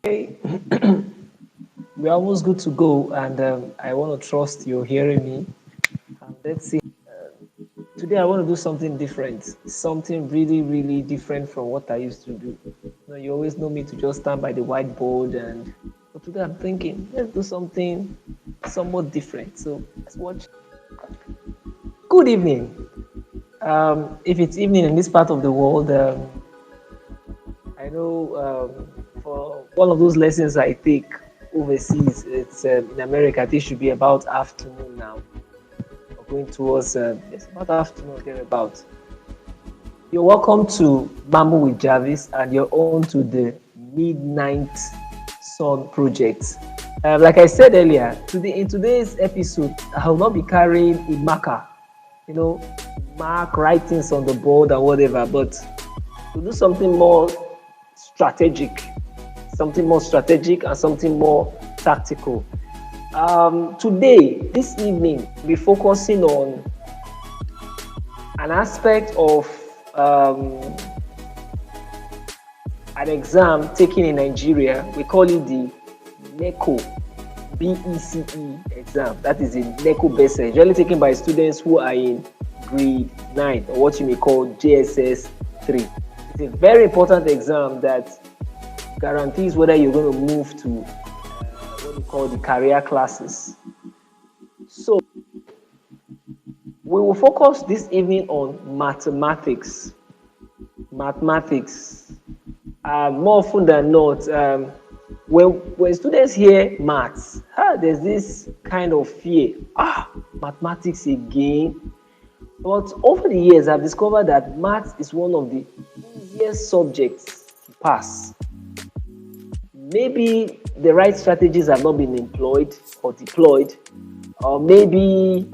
Hey, we're almost good to go, and I want to trust you're hearing me. Let's see. Today, I want to do something different, something really, really different from what I used to do. You always know me to just stand by the whiteboard, and but today I'm thinking, let's do something somewhat different. So let's watch. Good evening. If it's evening in this part of the world, I know for one of those lessons I take overseas, it's in America. This should be about afternoon now. We're going towards it's about afternoon thereabout. You're welcome to Mambo with Jarvis, and you're on to the Midnight Sun Project. Like I said earlier, today in today's episode, I will not be carrying a marker, you know, mark writings on the board and whatever, but to do strategic, something more strategic and something more tactical. Today, this evening, we're focusing on an aspect of an exam taken in Nigeria. We call it the NECO, BECE exam. That is the NECO BECE, usually taken by students who are in grade 9 or what you may call JSS 3. It's a very important exam that guarantees whether you're going to move to what we call the career classes. So, we will focus this evening on mathematics. Mathematics. More often than not, when students hear maths, there's this kind of fear. Mathematics again. But over the years, I've discovered that maths is one of the easiest subjects to pass. Maybe the right strategies have not been employed or deployed, or maybe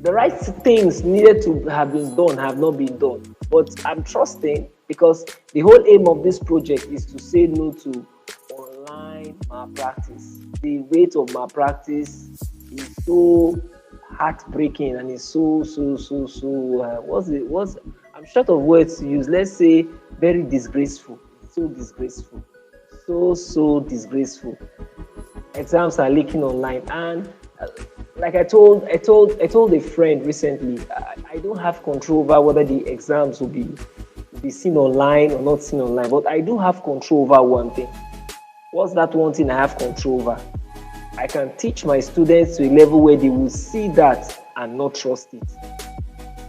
the right things needed to have been done have not been done. But I'm trusting, because the whole aim of this project is to say no to online malpractice. The rate of malpractice is so heartbreaking, and it's so I'm short of words to use. Let's say very disgraceful. So disgraceful. So disgraceful. Exams are leaking online, and like I told a friend recently, I don't have control over whether the exams will be seen online or not seen online, but I do have control over one thing. What's that one thing I have control over? I can teach my students to a level where they will see that and not trust it.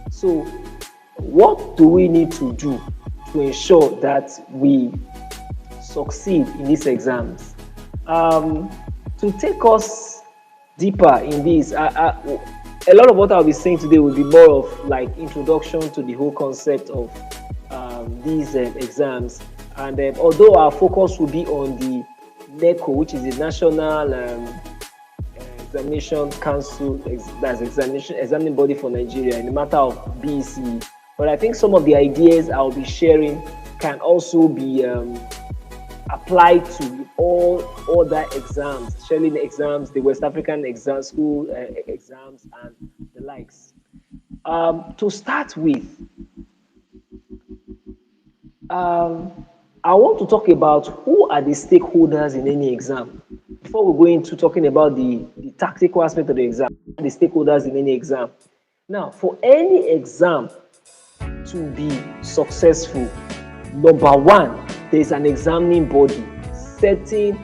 So, what do we need to do to ensure that we succeed in these exams? To take us deeper in this, a lot of what I'll be saying today will be more of like introduction to the whole concept of these exams. And although our focus will be on the NECO, which is the National Examination Council, that's examining body for Nigeria, in the matter of BECE. But I think some of the ideas I'll be sharing can also be applied to all other exams, especially the exams, the West African exam, school exams, and the likes. To start with, I want to talk about who are the stakeholders in any exam. Before we go into talking about the tactical aspect of the exam, the stakeholders in any exam. Now, for any exam to be successful, number one, there is an examining body setting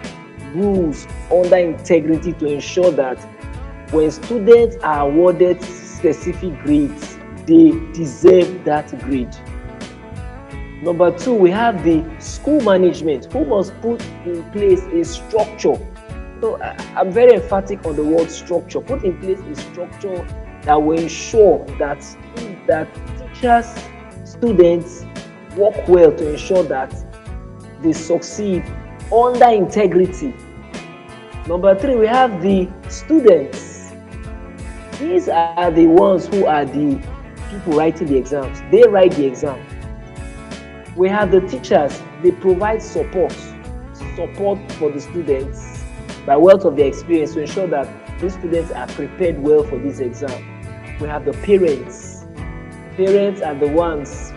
rules under integrity to ensure that when students are awarded specific grades, they deserve that grade. Number two, we have the school management who must put in place a structure. So I'm very emphatic on the word structure. Put in place a structure that will ensure that teachers, students work well to ensure that they succeed under integrity. Number three, we have the students. These are the ones who are the people writing the exams. They write the exam. We have the teachers. They provide support for the students by wealth of their experience to ensure that these students are prepared well for this exam. We have the parents. Parents are the ones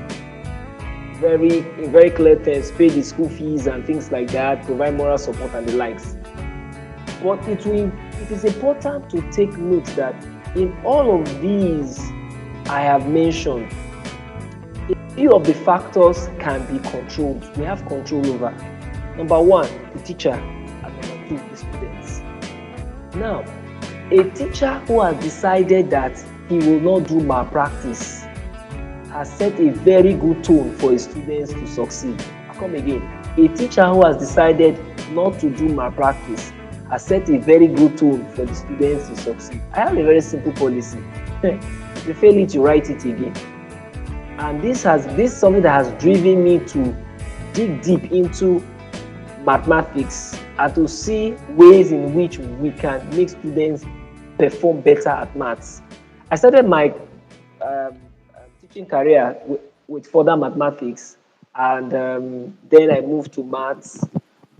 in very clear terms, pay the school fees and things like that, provide moral support and the likes. But it is important to take note that in all of these I have mentioned, a few of the factors can be controlled. We have control over. Number one, the teacher, and number two, the students. Now, a teacher who has decided that he will not do malpractice has set a very good tone for his students to succeed. I come again. A teacher who has decided not to do malpractice has set a very good tone for the students to succeed. I have a very simple policy. If you fail it, you write it again. And this is something that has driven me to dig deep into mathematics and to see ways in which we can make students perform better at maths. I started my teaching career with further mathematics, and then I moved to maths.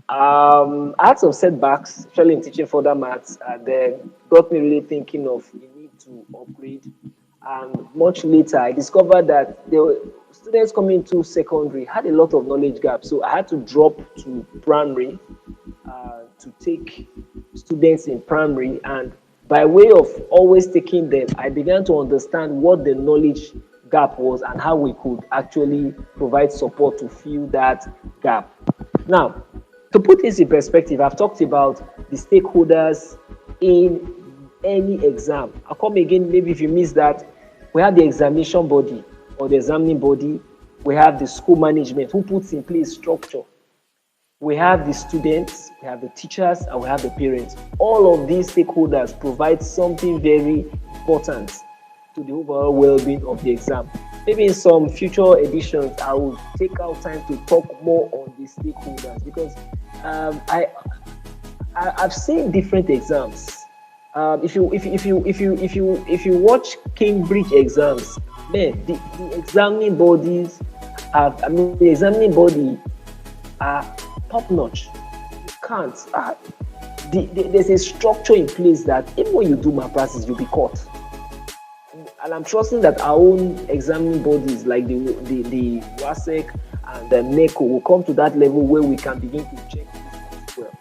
I had some setbacks, especially in teaching further maths, and then got me really thinking of the need to upgrade. And much later, I discovered that the students coming to secondary had a lot of knowledge gaps, so I had to drop to primary to take students in primary. And by way of always taking them, I began to understand what the knowledge gap was and how we could actually provide support to fill that gap. Now, to put this in perspective, I've talked about the stakeholders in any exam. I'll come again, maybe if you missed that. We have the examination body or the examining body. We have the school management who puts in place structure. We have the students, we have the teachers, and we have the parents. All of these stakeholders provide something very important to the overall well-being of the exam. Maybe in some future editions, I will take out time to talk more on the stakeholders, because I've seen different exams. If you watch Cambridge exams, man, the examining bodies the examining body are top notch. You can't. There's a structure in place that even when you do malpractice, you'll be caught. And I'm trusting that our own examining bodies like the WASEC and the NECO will come to that level where we can begin to check this as well.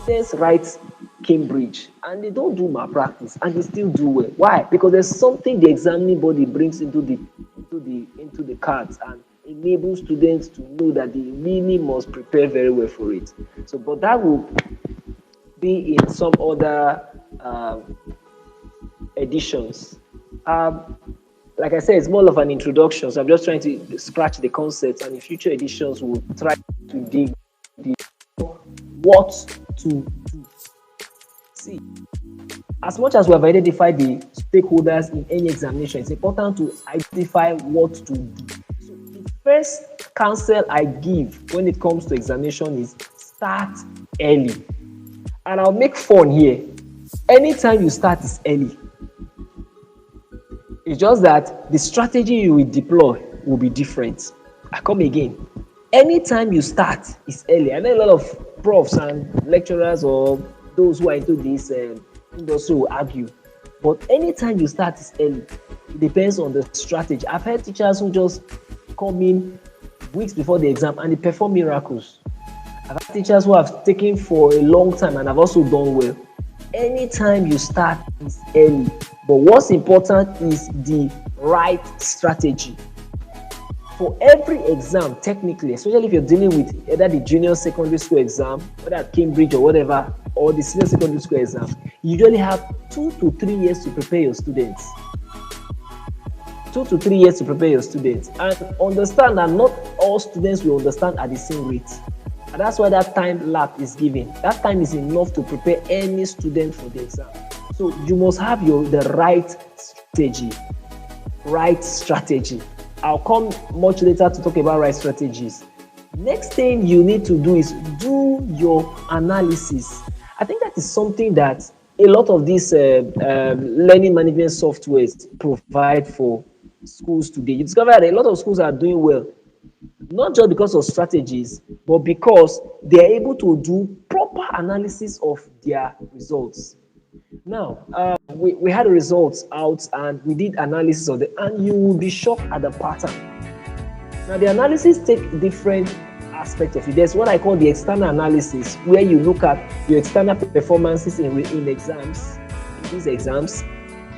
Students write Cambridge and they don't do malpractice and they still do well. Why? Because there's something the examining body brings into the cards and enables students to know that they really must prepare very well for it. So, but that will be in some other editions. Like I said, it's more of an introduction, so I'm just trying to scratch the concepts, and in future editions we'll try to dig what to do. See, as much as we have identified the stakeholders in any examination, it's important to identify what to do. So the first counsel I give when it comes to examination is start early. And I'll make fun here. Anytime you start is early. It's just that the strategy you will deploy will be different. I come again. Anytime you start is early. I know a lot of profs and lecturers or those who are into this industry will argue. But anytime you start is early. It depends on the strategy. I've heard teachers who just come in weeks before the exam and they perform miracles. I've had teachers who have taken for a long time and have also done well. Anytime you start is early. But what's important is the right strategy. For every exam, technically, especially if you're dealing with either the junior secondary school exam, whether at Cambridge or whatever, or the senior secondary school exam, you usually have 2 to 3 years to prepare your students. 2 to 3 years to prepare your students. And understand that not all students will understand at the same rate. And that's why that time lap is given. That time is enough to prepare any student for the exam. So you must have the right strategy. Right strategy. I'll come much later to talk about right strategies. Next thing you need to do is do your analysis. I think that is something that a lot of these learning management softwares provide for schools today. You discover that a lot of schools are doing well, not just because of strategies, but because they are able to do proper analysis of their results. Now, we had the results out and we did analysis of it, and you will be shocked at the pattern. Now, the analysis take different aspects of it. There's what I call the external analysis, where you look at your external performances in exams, in these exams,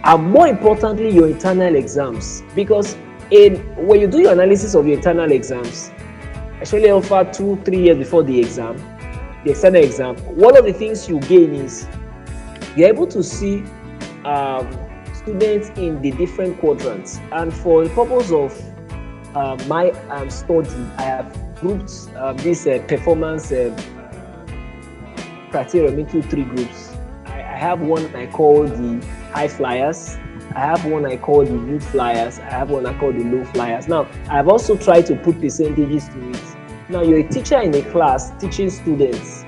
and more importantly, your internal exams. Because when you do your analysis of your internal exams, actually offer 2-3 years before the exam, the external exam, one of the things you gain is you're able to see students in the different quadrants. And for the purpose of my study, I have grouped this performance criteria into 3 groups. I have one I call the high flyers, I have one I call the mid flyers, I have one I call the low flyers. Now, I've also tried to put percentages to it. Now, you're a teacher in a class teaching students.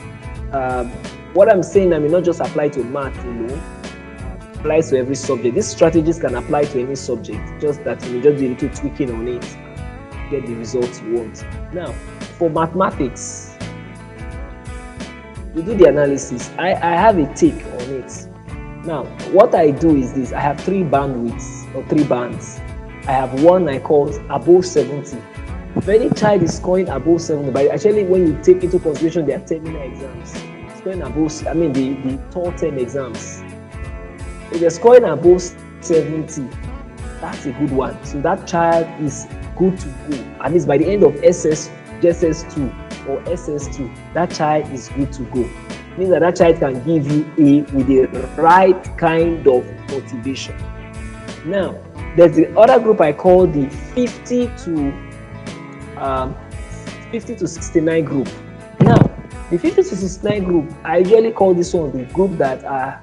What I'm saying, I may not just apply to math alone, applies to every subject. These strategies can apply to any subject, just that you may just do a little tweaking on it, get the results you want. Now, for mathematics, you do the analysis. I have a take on it. Now, what I do is this. I have 3 bandwidths or 3 bands. I have one I call above 70. If any child is scoring above 70, but actually when you take into consideration their terminal exams, scoring above, I mean the top 10 exams, if they're scoring above 70, that's a good one. So that child is good to go. At least by the end of JSS2 or SS2, that child is good to go. It means that child can give you A with the right kind of motivation. Now, there's the other group I call the 50 to 69 group. Now, the 50 to 69 group, I usually call this one the group that are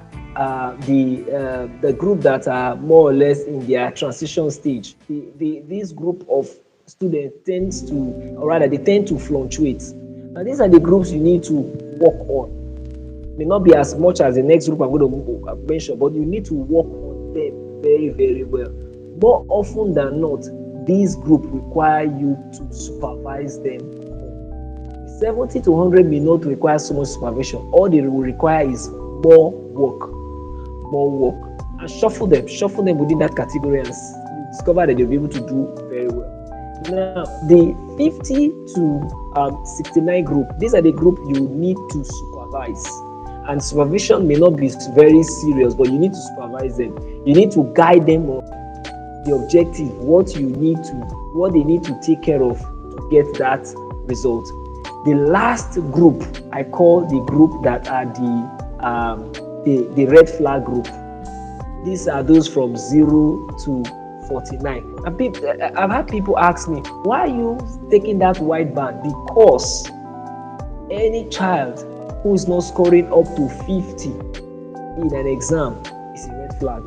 the group that are more or less in their transition stage. This group of students tends to, or rather, they tend to fluctuate. Now, these are the groups you need to work on. May not be as much as the next group I'm going to mention, but you need to work on them very, very well. More often than not, this group require you to supervise them. 70 to 100 may not require so much supervision. All they will require is more work, and shuffle them within that category, and you discover that they'll be able to do very well. Now, the 50 to 69 group, these are the group you need to supervise. And supervision may not be very serious, but you need to supervise them. You need to guide them on the objective, what they need to take care of to get that result. The last group I call the group that are the red flag group. These are those from 0 to 49. And I've had people ask me, why are you taking that white band? Because any child who is not scoring up to 50 in an exam is a red flag.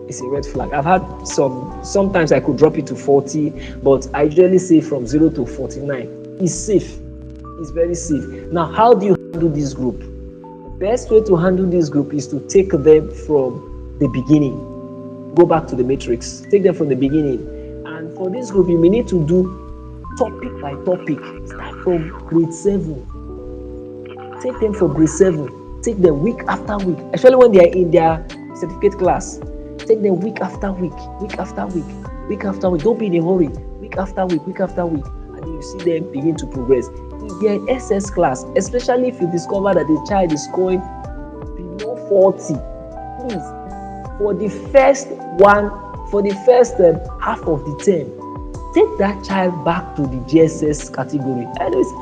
It's a red flag. I've had sometimes I could drop it to 40, but I usually say from 0 to 49. It's safe. It's very safe. Now, how do you handle this group? The best way to handle this group is to take them from the beginning. Go back to the matrix. Take them from the beginning. And for this group, you may need to do topic by topic. Start from grade 7. Take them from grade 7. Take them week after week. Especially when they are in their certificate class. Take them week after week, week after week, week after week. Don't be in a hurry. Week after week, week after week. And then you see them begin to progress. If they're in SS class, especially if you discover that the child is scoring below 40, please, for the first half of the term, take that child back to the GSS category. And you say,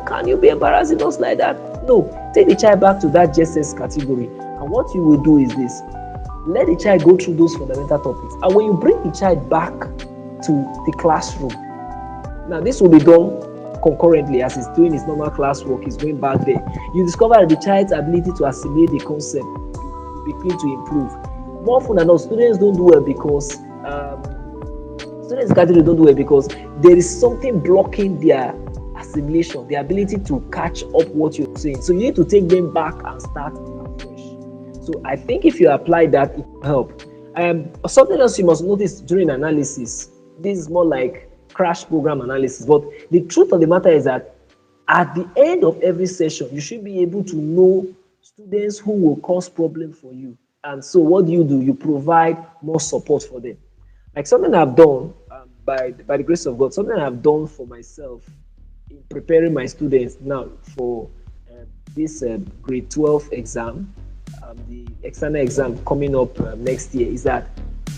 can you be embarrassing us like that? No, take the child back to that GSS category. And what you will do is this. Let the child go through those fundamental topics. And when you bring the child back to the classroom, now this will be done concurrently as he's doing his normal classwork, he's going back there. You discover that the child's ability to assimilate the concept will begin to improve. More often than not, students don't do well because there is something blocking their assimilation, their ability to catch up what you're saying. So you need to take them back and start afresh. So I think if you apply that, it will help. Something else you must notice during analysis, this is more like crash program analysis, but the truth of the matter is that at the end of every session, you should be able to know students who will cause problem for you. And so what do? You provide more support for them. Like something I've done by the grace of God, something I've done for myself in preparing my students now for this grade 12 exam, the external exam coming up next year, is that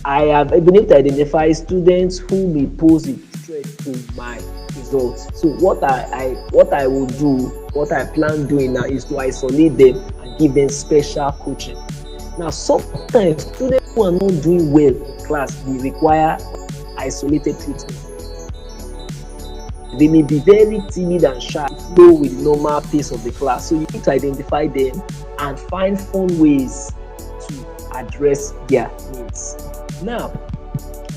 I have been able to identify students who may pose a threat to my results. So what I will do, what I plan doing now is to isolate them and give them special coaching. Now, sometimes students who are not doing well in class, they require isolated treatment. They may be very timid and shy, flow with the normal pace of the class. So you need to identify them and find fun ways to address their needs. Now,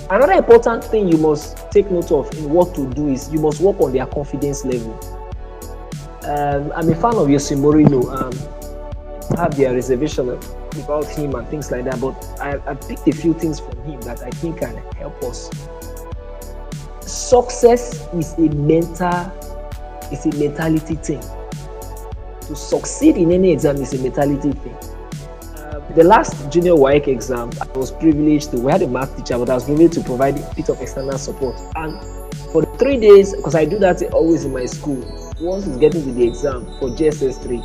another important thing you must take note of in what to do is you must work on their confidence level. I'm a fan of Jose Mourinho. I have their reservation about him and things like that, but I picked a few things from him that I think can help us. Success is a mentality thing. To succeed in any exam is a mentality thing. The last junior WAEC exam, I was privileged to, we had a math teacher, but I was privileged to provide a bit of external support. And for the 3 days, because I do that always in my school, once it's getting to the exam for JSS3,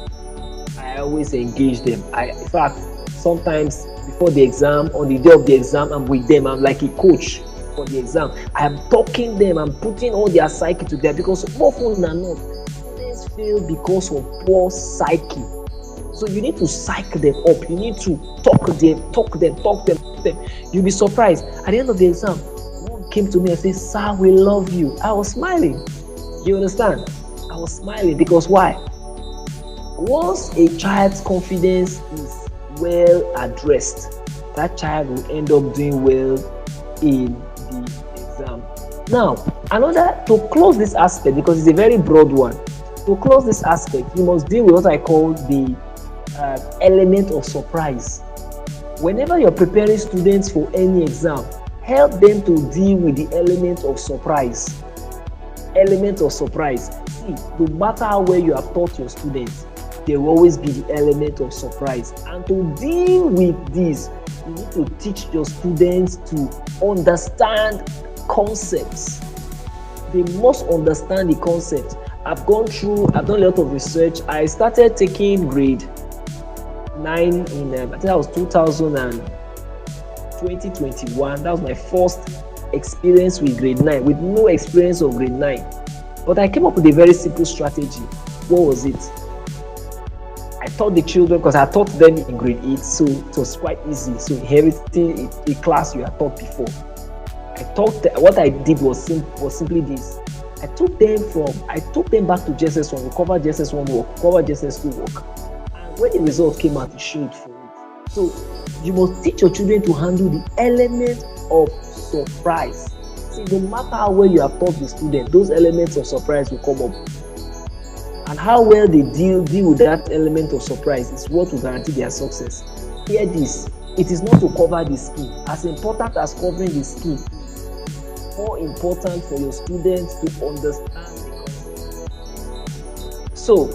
I always engage them. In fact, sometimes before the exam, on the day of the exam, I'm with them. I'm like a coach for the exam. I am talking them, I'm putting all their psyche together, because more often than not, students fail because of poor psyche. So you need to psych them up. You need to talk them. You'll be surprised. At the end of the exam, one came to me and said, "Sir, we love you." I was smiling. You understand? I was smiling because why? Once a child's confidence is well addressed, that child will end up doing well in the exam. Now, to close this aspect, because it's a very broad one, to close this aspect, you must deal with what I call the element of surprise. Whenever you're preparing students for any exam, help them to deal with the element of surprise. Element of surprise. See, no matter how well you have taught your students, there will always be the element of surprise. And to deal with this, you need to teach your students to understand concepts. They must understand the concept. I've done a lot of research. I started taking grade 9 in, I think that was 2021. That was my first experience with grade 9, with no experience of grade 9. But I came up with a very simple strategy. What was it? I taught the children, because I taught them in grade 8, so it was quite easy. So inheriting a class you had taught before. What I did was simply this. I took them back to JSS1. We covered JSS1 work, covered JSS2 work. And when the result came out, it showed for it. So you must teach your children to handle the element of surprise. See, no matter how well you have taught the student, those elements of surprise will come up. And how well they deal with that element of surprise is what will guarantee their success. Hear this, it is not to cover the skin. As important as covering the skin, it's more important for your students to understand the concept. So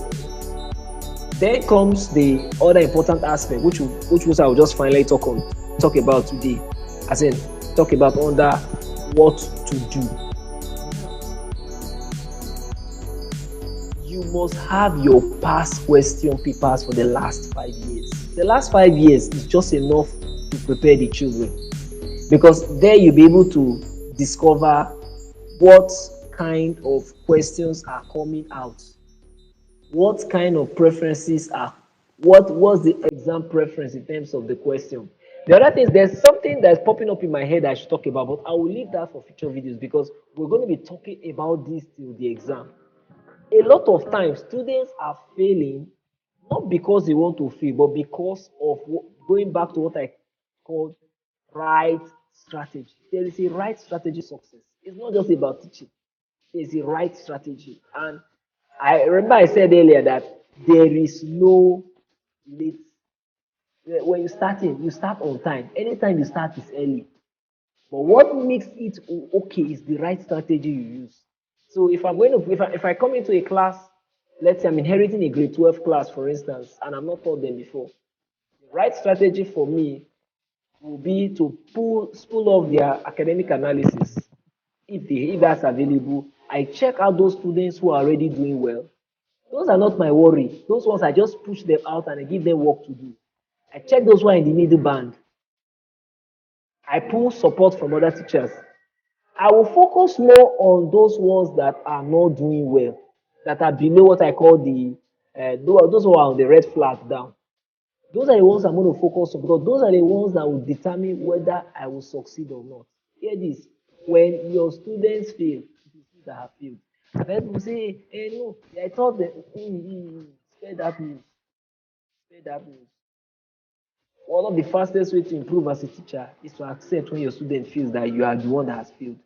then comes the other important aspect, which I will just finally talk about today, as in talk about under what to do. You must have your past question papers for the last 5 years. The last 5 years is just enough to prepare the children, because there you'll be able to discover what kind of questions are coming out, what kind of preferences are, what was the exam preference in terms of the question. The other thing is, there's something that's popping up in my head I should talk about, but I will leave that for future videos, because we're going to be talking about this till the exam. A lot of times, students are failing not because they want to fail, but because of going back to what I called right strategy. There is a right strategy success. It's not just about teaching. There's a right strategy. And I remember I said earlier that there is no late. When you start on time. Anytime you start is early. But what makes it okay is the right strategy you use. So if I come into a class, let's say I'm inheriting a grade 12 class, for instance, and I'm not taught them before, the right strategy for me will be to spool off their academic analysis if that's available, I check out those students who are already doing well. Those are not my worry. Those ones I just push them out and I give them work to do. I check those who are in the middle band. I pull support from other teachers. I will focus more on those ones that are not doing well, that are below what I call the those who are on the red flag down. Those are the ones I'm going to focus on because those are the ones that will determine whether I will succeed or not. Hear this: when your students fail, it is you that have failed. I've heard people say, "Hey, no, I thought that spare that news, spare that news." One of the fastest way to improve as a teacher is to accept when your student feels that you are the one that has failed.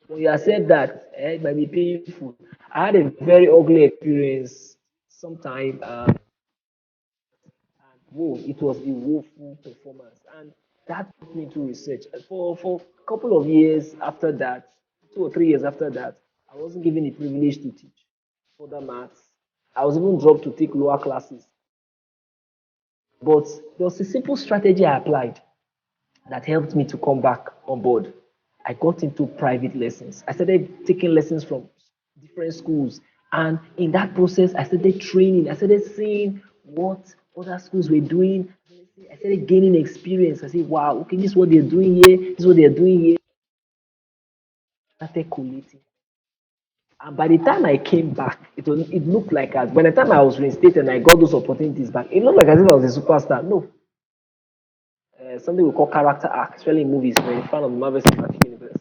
When you accept that, it might be painful. I had a very ugly experience sometime, and whoa, it was a woeful performance, and that took me to research. For a couple of years after that, 2 or 3 years after that, I wasn't given the privilege to teach further maths. I was even dropped to take lower classes. But there was a simple strategy I applied that helped me to come back on board. I got into private lessons. I started taking lessons from different schools. And in that process, I started training. I started seeing what other schools were doing. I started gaining experience. I said, wow, okay, this is what they're doing here. This is what they're doing here. I started collating. And by the time I came back, it looked like as by the time I was reinstated and I got those opportunities back, it looked like as if I was a superstar. No, something we call character arc, especially in movies. When you're a fan of the Marvel Cinematic Universe,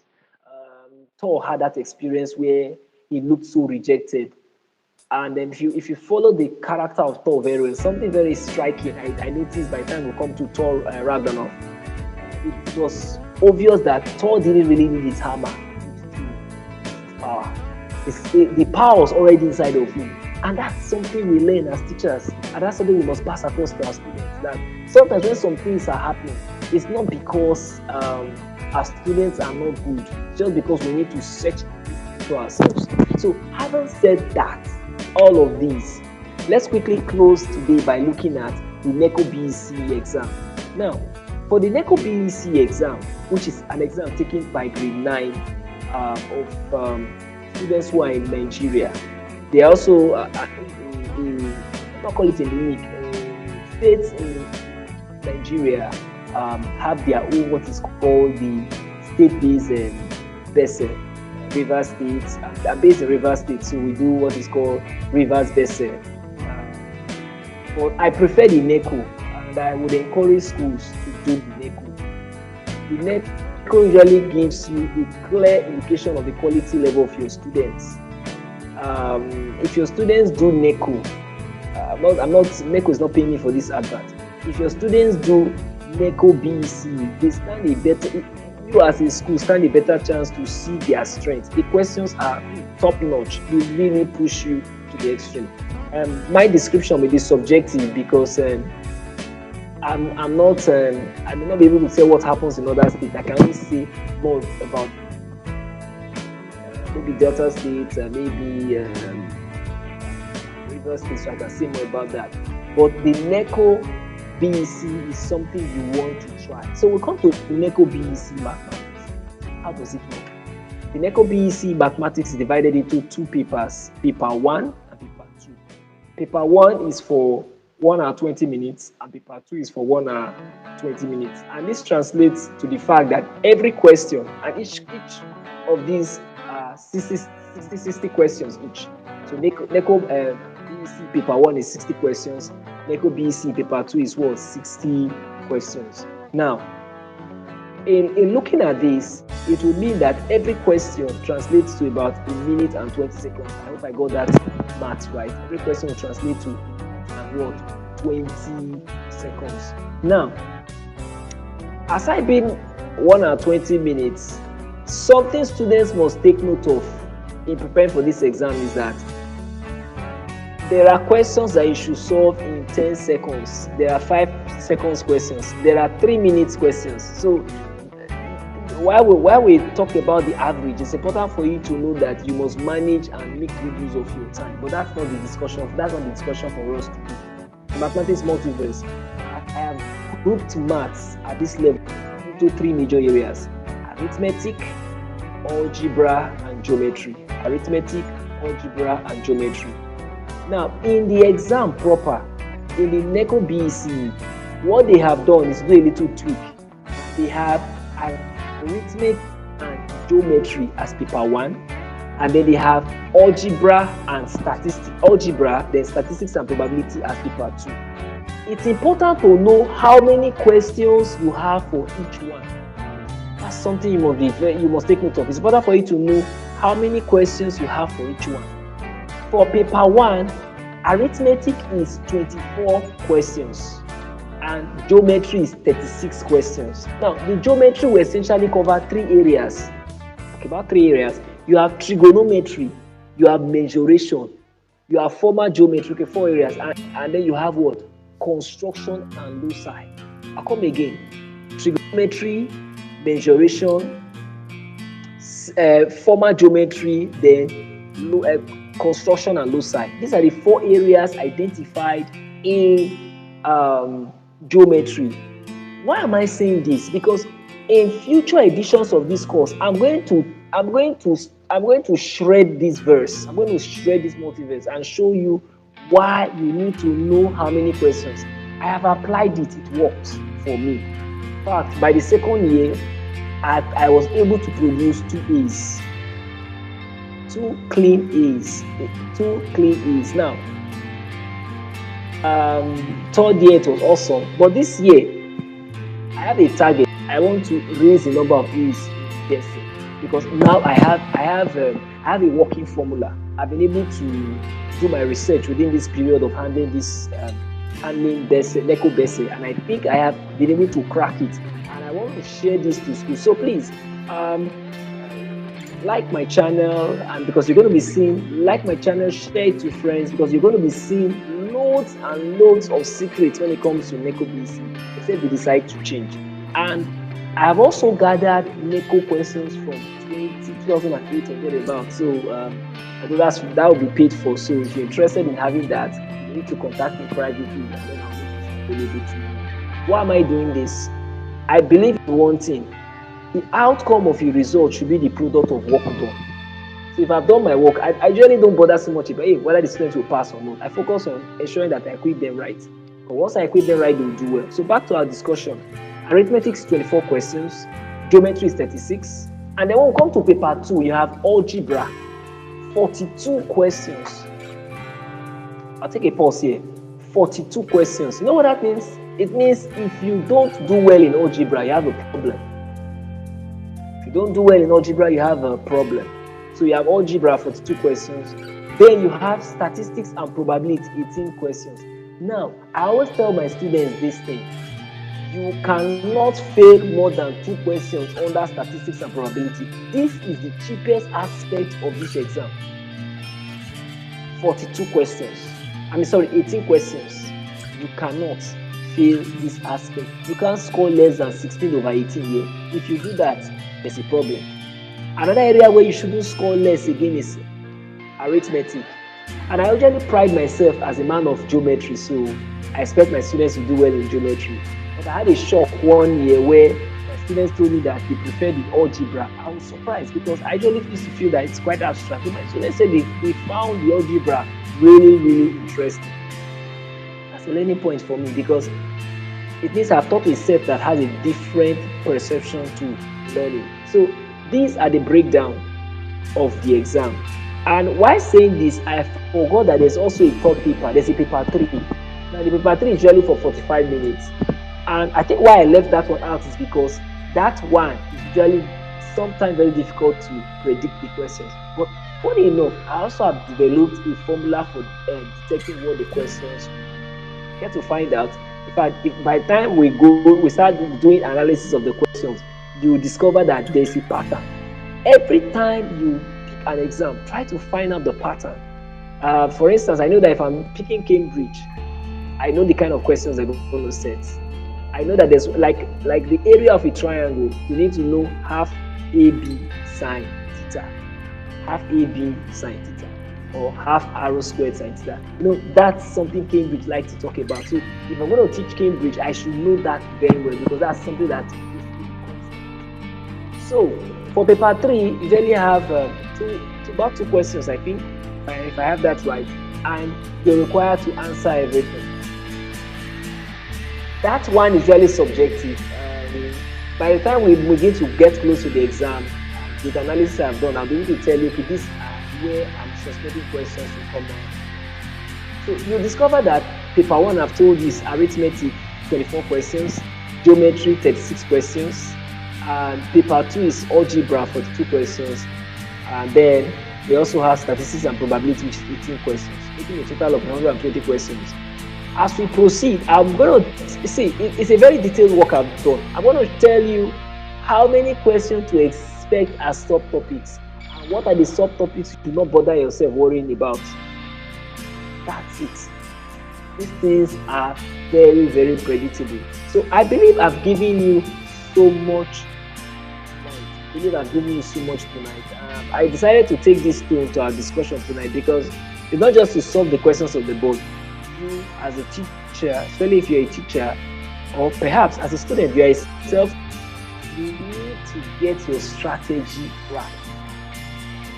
Thor had that experience where he looked so rejected. And then if you follow the character of Thor very well, something very striking I noticed by the time we come to Thor Ragnarok, it was obvious that Thor didn't really need his hammer to his power. The power was already inside of him. And that's something we learn as teachers. And that's something we must pass across to our students. That sometimes when some things are happening, it's not because our students are not good. It's just because we need to search for ourselves. So having said that, all of these, let's quickly close today by looking at the NECO BECE exam. Now, for the NECO BECE exam, which is an exam taken by grade 9 of students who are in Nigeria, they also, not call it endemic, states in Nigeria have their own what is called the state-based BECE. Rivers State. I'm based in Rivers State, so we do what is called Rivers BECE. But I prefer the NECO, and I would encourage schools to do the NECO. The NECO usually gives you a clear indication of the quality level of your students. If your students do NECO, NECO is not paying me for this advert. If your students do NECO BECE, they stand a better. You as a school stand a better chance to see their strengths. The questions are top notch. They really push you to the extreme. My description will be subjective because I may not be able to say what happens in other states. I can only say more about maybe Delta State, maybe River State, so I can say more about that. But the NECO BECE is something you want to try. So we come to the NECO BECE mathematics. How does it work? The NECO BECE mathematics is divided into two papers, paper 1 and paper 2. Paper 1 is for 1 hour 20 minutes and paper 2 is for 1 hour 20 minutes. And this translates to the fact that every question, and each of these 60 questions each. So NECO BECE paper 1 is 60 questions. NECO BECE paper 2 is what? 60 questions. Now, in looking at this, it would mean that every question translates to about 1 minute and 20 seconds. I hope I got that math right. Every question will translate to what? 20 seconds. Now, aside being 1 hour 20 minutes, something students must take note of in preparing for this exam is that there are questions that you should solve in 10 seconds. There are 5 seconds questions. There are 3 minutes questions. So while we talk about the average, it's important for you to know that you must manage and make good use of your time. But that's not the discussion. That's not the discussion for us to do. Mathematics multiverse. I have grouped maths at this level into 3 major areas: arithmetic, algebra and geometry. Arithmetic, algebra, and geometry. Now, in the exam proper, in the NECO BECE, what they have done is do a little tweak. They have arithmetic and geometry as paper 1, and then they have algebra and statistics, then statistics and probability as paper 2. It's important to know how many questions you have for each one. That's something you must take note of. It's important for you to know how many questions you have for each one. For paper 1, arithmetic is 24 questions and geometry is 36 questions. Now, the geometry will essentially cover 3 areas. Okay, about 3 areas. You have trigonometry, you have mensuration, you have formal geometry, okay, 4 areas, and then you have what? Construction and loci. I'll come again. Trigonometry, mensuration, formal geometry, then construction and loci. These are the 4 areas identified in geometry. Why am I saying this? Because in future editions of this course, I'm going to shred this verse. I'm going to shred this multiverse and show you why you need to know how many questions. I have applied it. It works for me. In fact, by the second year, I was able to produce 2 A's. 2 clean A's. 2 clean A's. Now, third year it was awesome. But this year, I have a target. I want to raise the number of A's in BECE, because now I have a working formula. I've been able to do my research within this period of handling BECE, NECO BECE, and I think I have been able to crack it. And I want to share this to school. So please, like my channel, and because you're going to be seeing, like my channel, share it to friends, because you're going to be seeing loads and loads of secrets when it comes to NECO BECE, except you decide to change. And I have also gathered NECO questions from 2008 and thereabout. So that will be paid for. So if you're interested in having that, you need to contact me privately, and then I'll make it available to you. Why am I doing this? I believe in one thing. The outcome of your result should be the product of work done. So if I've done my work, I usually don't bother so much about whether the students will pass or not. I focus on ensuring that I equip them right. But once I equip them right, they will do well. So back to our discussion. Arithmetic is 24 questions, geometry is 36, and then when we come to paper 2, you have algebra, 42 questions. I'll take a pause here. 42 questions. You know what that means? It means if you don't do well in algebra, you have a problem. If you don't do well in algebra, you have a problem. So you have algebra, 42 questions. Then you have statistics and probability, 18 questions. Now, I always tell my students this thing. You cannot fail more than 2 questions under statistics and probability. This is the cheapest aspect of this exam. 42 questions. 18 questions. You cannot fail this aspect. You can't score less than 16 over 18 here. If you do that, there's a problem. Another area where you shouldn't score less again is arithmetic. And I usually pride myself as a man of geometry, so I expect my students to do well in geometry. But I had a shock one year where my students told me that they prefer the algebra. I was surprised because I usually used to feel that it's quite abstract. But my students said they found the algebra really, really interesting. That's a learning point for me, because it means I've taught a set that has a different perception to learning. So these are the breakdown of the exam. And while saying this, I forgot that there's also a third paper. There's a paper 3. Now the paper 3 is usually for 45 minutes. And I think why I left that one out is because that one is usually sometimes very difficult to predict the questions. But funny enough, I also have developed a formula for detecting what the questions are. Get to find out. In fact, if by the time we start doing analysis of the questions, you will discover that there's a pattern. Every time you pick an exam, try to find out the pattern. For instance, I know that if I'm picking Cambridge, I know the kind of questions I'm going to set. I know that there's like the area of a triangle, you need to know half AB sine theta, half AB sine theta, or half arrow squared sine theta. You know, that's something Cambridge likes to talk about. So if I'm going to teach Cambridge, I should know that very well, because that's something that is important. So For paper 3, you usually have about 2 questions, I think, if I have that right, and you're required to answer everything. That one is really subjective. By the time we begin to get close to the exam, with the analysis I've done, I'll be able to tell you, okay, this is where I'm suspecting questions will come out. So you discover that paper 1, I've told you, is arithmetic, 24 questions, geometry, 36 questions, and paper 2 is algebra, 42 questions, and then they also have statistics and probability, which is 18 questions, making a total of 120 questions. As we proceed, I'm going to see, it's a very detailed work I've done. I'm going to tell you how many questions to expect as subtopics, and what are the subtopics you do not bother yourself worrying about. That's it. These things are very, very predictable. So I believe I've given you so much tonight. I decided to take this to our discussion tonight because it's not just to solve the questions of the board. You as a teacher, especially if you're a teacher, or perhaps as a student, you are yourself, you need to get your strategy right.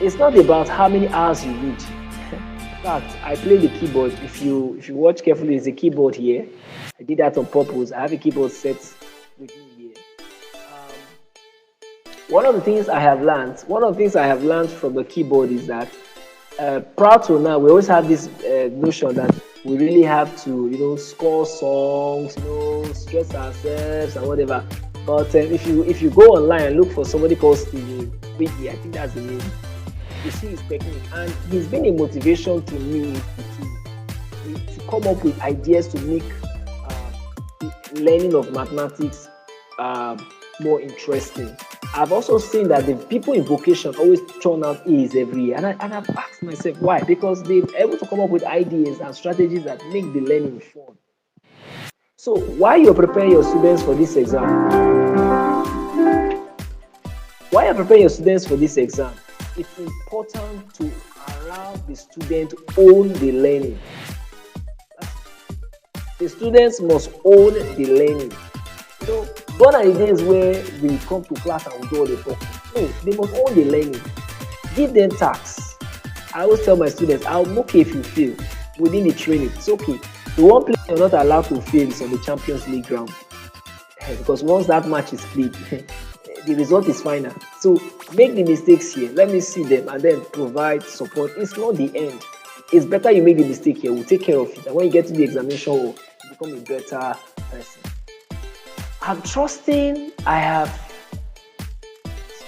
It's not about how many hours you read. In fact, I play the keyboard. If you watch carefully, there's a keyboard here. I did that on purpose. I have a keyboard set with me here. One of the things I have learned from the keyboard is that prior to now, we always have this notion that we really have to, score songs, stress ourselves and whatever. But if you go online and look for somebody called Stevie Wiggy, I think that's the name. You see his technique, and he's been a motivation to me to come up with ideas to make learning of mathematics more interesting. I've also seen that the people in vocation always turn out A's every year, and I've asked myself why. Because they're able to come up with ideas and strategies that make the learning fun. So while you're preparing your students for this exam, it's important to allow the student to own the learning. The students must own the learning. Gone are the days where we come to class and we do all the talking. No, they must own the learning. Give them tasks. I always tell my students, I'm okay if you fail within the training. It's okay. The one place you're not allowed to fail is on the Champions League ground. Because once that match is played, the result is final. So make the mistakes here. Let me see them and then provide support. It's not the end. It's better you make the mistake here. We'll take care of it. And when you get to the examination hall, you become a better person. I'm trusting I have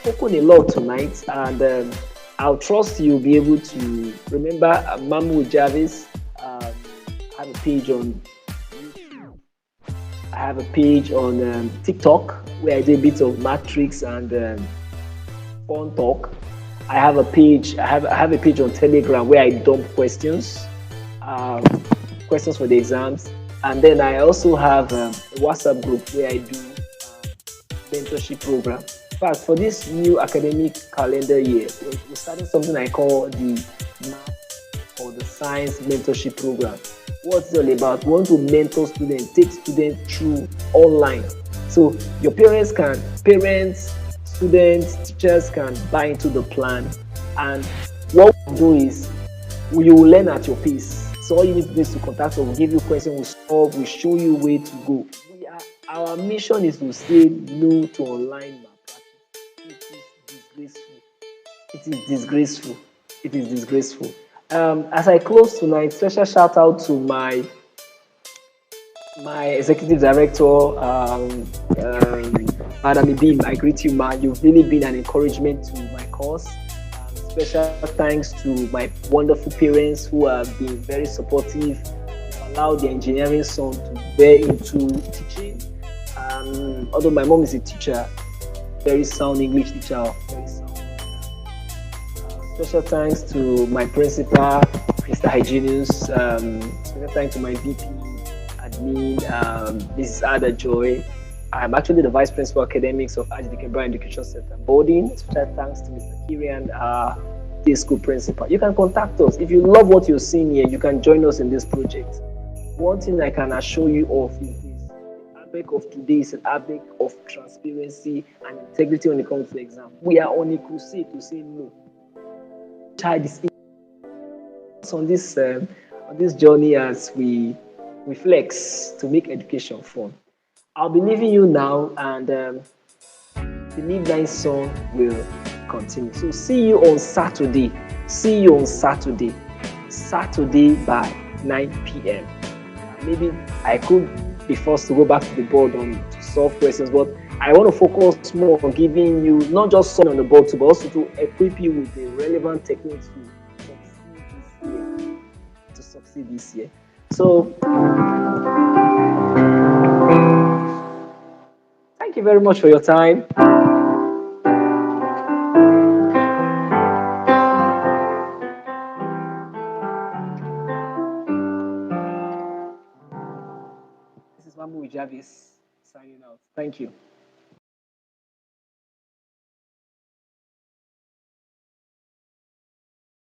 spoken a lot tonight, and I'll trust you'll be able to remember Mamu Jarvis. I have a page on YouTube. I have a page on TikTok where I do a bit of matrix and fun talk. I have a page. I have a page on Telegram where I dump questions for the exams. And then I also have a WhatsApp group where I do mentorship program. In fact, for this new academic calendar year, we're starting something I call the Math or the Science Mentorship Program. What's it all about? We want to mentor students, take students through online. So your parents, students, teachers can buy into the plan. And what we do is you will learn at your pace. So all you need to do is to contact us. We'll give you questions, we'll solve, we'll show you where to go. Our mission is to say no to online malpractice. It is disgraceful. As I close tonight, special shout out to my executive director, Madam Ibim. I greet you, ma. You've really been an encouragement to my course. Special thanks to my wonderful parents who have been very supportive, allowed the engineering son to bear into teaching. Although my mom is a teacher, very sound English teacher, very sound. Special thanks to my principal, Mr. Hygienus. Special thanks to my VP, admin, Mrs. Ada Joy. I'm actually the Vice Principal Academics of Archdeacon Brown Education Center Boarding. Special thanks to Mr. Kirian, day school principal. You can contact us. If you love what you're seeing here, you can join us in this project. One thing I can assure you of is this. ABEC of today is an ABEC of transparency and integrity when it comes to the exam. We are on a crusade to say no. Child is on this journey as we flex to make education fun. I'll be leaving you now, and the midnight sun will continue. So see you on Saturday. See you on Saturday. Saturday by 9 p.m. Maybe I could be forced to go back to the board to solve questions, but I want to focus more on giving you not just something on the board, but also to equip you with the relevant techniques to succeed this year. So thank you very much for your time. This is Mamu Javis signing out. Thank you.